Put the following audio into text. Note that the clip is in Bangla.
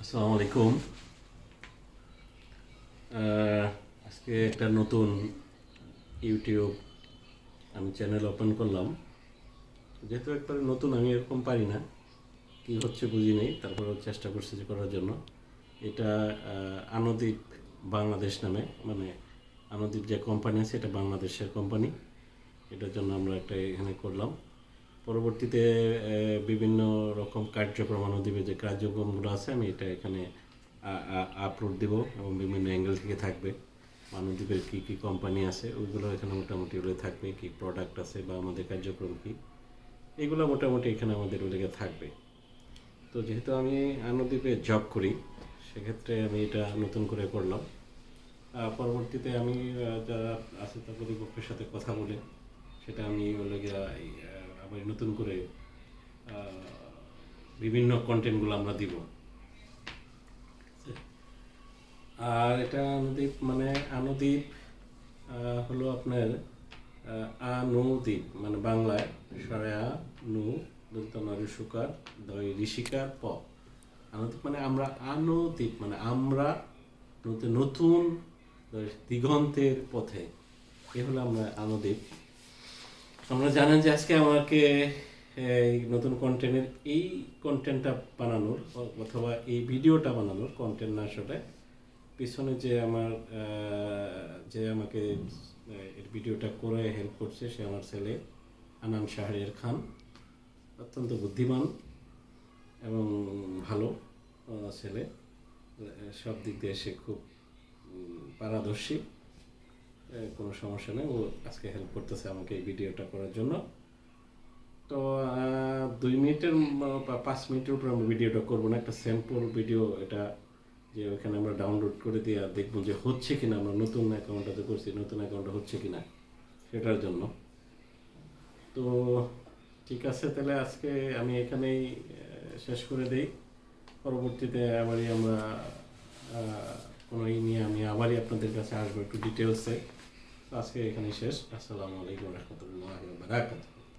আসসালামু আলাইকুম। আজকে একটা নতুন ইউটিউব আমি চ্যানেল ওপেন করলাম। যেহেতু একবারে নতুন, আমি এরকম পারি না, কি হচ্ছে বুঝি নেই, তারপরেও চেষ্টা করছি যে করার জন্য। এটা আনদীপ বাংলাদেশ নামে, মানে আনদীপ যে কোম্পানি আছে এটা বাংলাদেশের কোম্পানি। এটার জন্য আমরা একটা এখানে করলাম। পরবর্তীতে বিভিন্ন রকম কার্যক্রম আনদীপের যে কার্যক্রমগুলো আছে আমি এটা এখানে আপলোড দেব এবং বিভিন্ন অ্যাঙ্গেল থেকে থাকবে। মানবদ্বীপের কী কী কোম্পানি আছে ওইগুলো এখানে মোটামুটি ওগুলো থাকবে, কী প্রোডাক্ট আছে বা আমাদের কার্যক্রম কী, এগুলো মোটামুটি এখানে আমাদের ওদিকে থাকবে। তো যেহেতু আমি আনন্দদ্বীপে জব করি, সেক্ষেত্রে আমি এটা নতুন করে করলাম। পরবর্তীতে আমি যারা আছে তার কর্তৃপক্ষের সাথে কথা বলে সেটা আমি ওগুলোকে আবার নতুন করে বিভিন্ন কন্টেন্টগুলো আমরা দিব। আর এটা আনুদ্বীপ, মানে আনুদ্বীপ হলো আপনার আনুদ্বীপ, মানে বাংলায় সরেয়া নু দন্তনারী সুকার দয় ঋষিকার প। আনুদ্বীপ মানে আমরা, আনুদ্বীপ মানে আমরা নতুন দিগন্তের পথে, এ হলো আমরা আনুদ্বীপ। আমরা জানেন যে আজকে আমাকে এই নতুন কন্টেন্টের এই কন্টেন্টটা বানানোর অথবা এই ভিডিওটা বানানোর কন্টেন্ট না, আসলে পিছনে যে আমার যে আমাকে এর ভিডিওটা করে হেল্প করছে সে আমার ছেলে আনান শাহরিয়ার খান। অত্যন্ত বুদ্ধিমান এবং ভালো ছেলে, সব দিক দিয়ে সে খুব পারদর্শী, কোনো সমস্যা নেই। ও আজকে হেল্প করতেছে আমাকে এই ভিডিওটা করার জন্য। তো 2 মিনিটের বা 5 মিনিটের উপর আমরা ভিডিওটা করবো না, একটা স্যাম্পল ভিডিও এটা, যে ওইখানে আমরা ডাউনলোড করে দিয়ে দেখবো যে হচ্ছে কিনা, আমরা নতুন অ্যাকাউন্টটাতে করছি, নতুন অ্যাকাউন্টটা হচ্ছে কিনা সেটার জন্য। তো ঠিক আছে, তাহলে আজকে আমি এখানেই শেষ করে দেই। পরবর্তীতে আবারই আমরা কোনো নিয়ে আমি আবারই আপনাদের কাছে আসবো একটু ডিটেলসে। আজকে এখানেই শেষ। আসসালামু আলাইকুম রহমতুল্লাহ বারাকাতুহু।